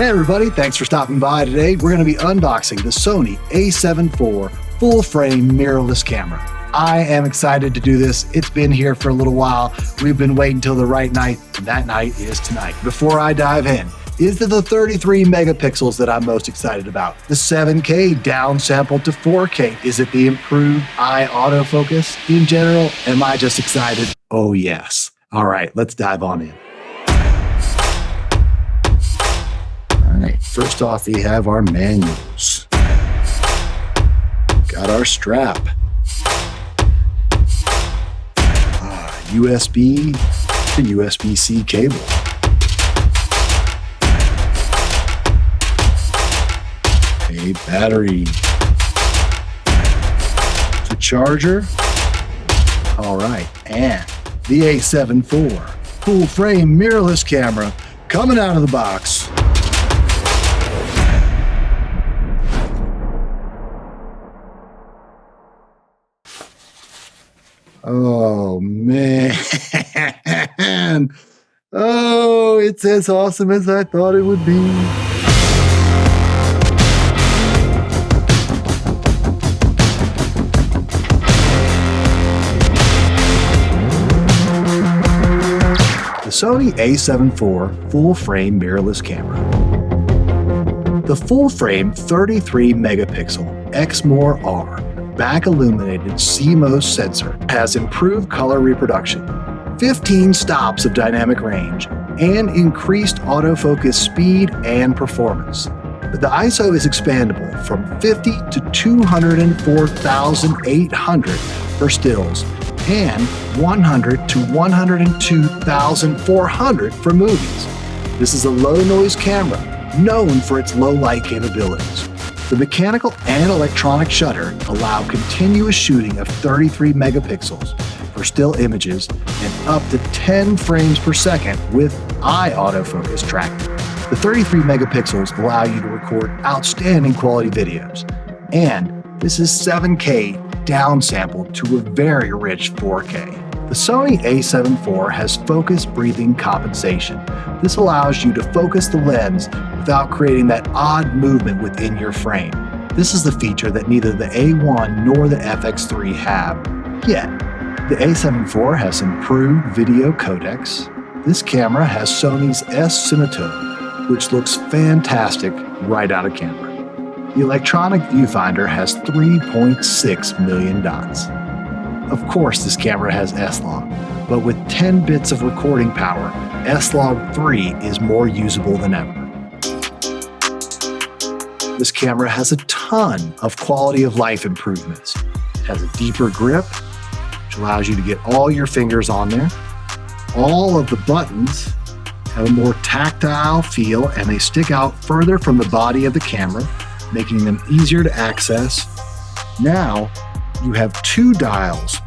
Hey everybody, thanks for stopping by today. We're going to be unboxing the Sony a7IV full-frame mirrorless camera. I am excited to do this. It's been here for a little while. We've been waiting till the right night, and that night is tonight. Before I dive in, is it the 33 megapixels that I'm most excited about? The 7K downsampled to 4K? Is it the improved Eye Autofocus? In general, am I just excited? Oh yes. All right, let's dive on in. First off, we have our manuals. Got our strap. USB to USB-C cable. A battery. The charger. All right, and the a7IV full-frame mirrorless camera coming out of the box. Oh, man. Oh, it's as awesome as I thought it would be. The Sony a7IV full-frame mirrorless camera. The full-frame 33 megapixel X-More R back-illuminated CMOS sensor has improved color reproduction, 15 stops of dynamic range, and increased autofocus speed and performance. The ISO is expandable from 50 to 204,800 for stills and 100 to 102,400 for movies. This is a low-noise camera known for its low-light capabilities. The mechanical and electronic shutter allow continuous shooting of 33 megapixels for still images and up to 10 frames per second with eye autofocus tracking. The 33 megapixels allow you to record outstanding quality videos, and this is 7K downsampled to a very rich 4K. The Sony a7IV has focus breathing compensation. This allows you to focus the lens without creating that odd movement within your frame. This is the feature that neither the A1 nor the FX3 have yet. The a7IV has improved video codecs. This camera has Sony's S-Cinematograph, which looks fantastic right out of camera. The electronic viewfinder has 3.6 million dots. Of course, this camera has S-Log, but with 10 bits of recording power, S-Log 3 is more usable than ever. This camera has a ton of quality of life improvements. It has a deeper grip, which allows you to get all your fingers on there. All of the buttons have a more tactile feel, and they stick out further from the body of the camera, making them easier to access. Now, you have 2 dials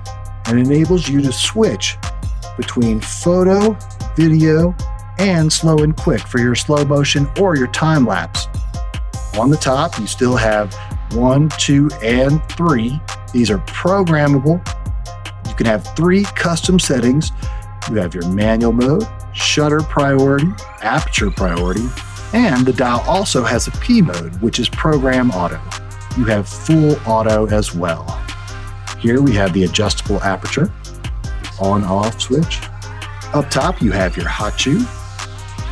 and enables you to switch between photo, video, and slow and quick for your slow motion or your time lapse. On the top, you still have 1, 2, and 3. These are programmable. You can have 3 custom settings. You have your manual mode, shutter priority, aperture priority, and the dial also has a P mode, which is program auto. You have full auto as well. Here we have the adjustable aperture, on-off switch. Up top, you have your hot shoe.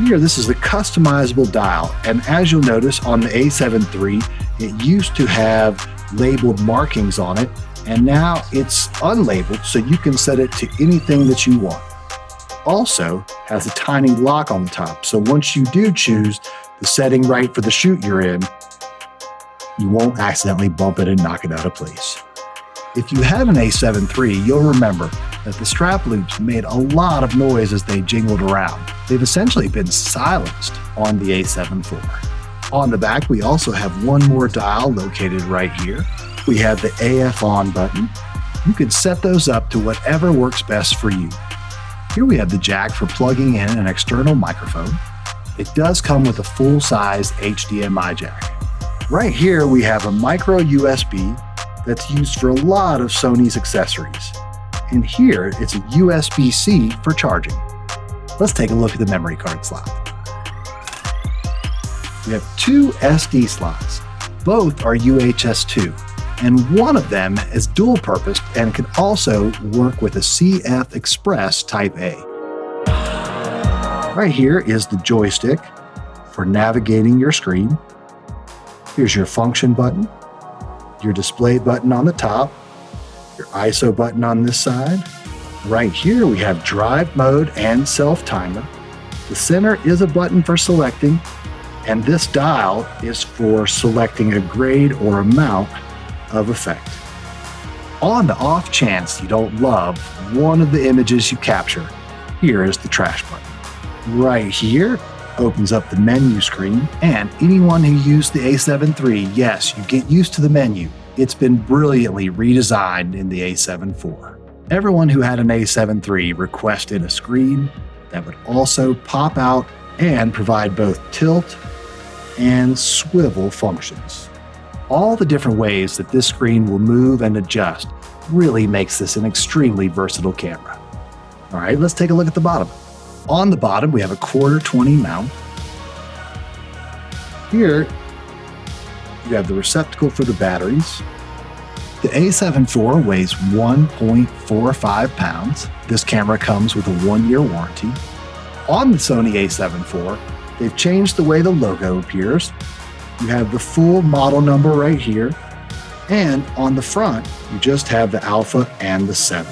Here, this is the customizable dial. And as you'll notice on the a7 III, it used to have labeled markings on it, and now it's unlabeled, so you can set it to anything that you want. Also has a tiny lock on the top, so once you do choose the setting right for the shoot you're in, you won't accidentally bump it and knock it out of place. If you have an a7 III, you'll remember that the strap loops made a lot of noise as they jingled around. They've essentially been silenced on the a7IV. On the back, we also have one more dial located right here. We have the AF on button. You can set those up to whatever works best for you. Here we have the jack for plugging in an external microphone. It does come with a full-size HDMI jack. Right here, we have a micro USB that's used for a lot of Sony's accessories. And here, it's a USB-C for charging. Let's take a look at the memory card slot. We have 2 SD slots. Both are UHS 2, and one of them is dual purposed and can also work with a CF Express Type A. Right here is the joystick for navigating your screen. Here's your function button, your display button on the top, your ISO button on this side. Right here we have drive mode and self-timer. The center is a button for selecting, and this dial is for selecting a grade or amount of effect. On the off chance you don't love one of the images you capture, here is the trash button. Right here opens up the menu screen, and anyone who used the a7 III, yes, you get used to the menu. It's been brilliantly redesigned in the a7 IV. Everyone who had an a7 III requested a screen that would also pop out and provide both tilt and swivel functions. All the different ways that this screen will move and adjust really makes this an extremely versatile camera. All right, let's take a look at the bottom. On the bottom, we have a 1/4-20 mount. Here, you have the receptacle for the batteries. The a7 IV weighs 1.45 pounds. This camera comes with a 1-year warranty. On the Sony a7 IV, they've changed the way the logo appears. You have the full model number right here, and on the front, you just have the Alpha and the 7.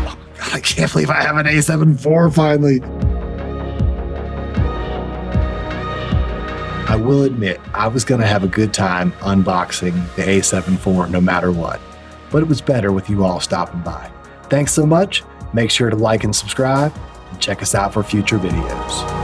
Oh God, I can't believe I have an a7 IV finally. I will admit, I was going to have a good time unboxing the a7 IV no matter what, but it was better with you all stopping by. Thanks so much. Make sure to like and subscribe, and check us out for future videos.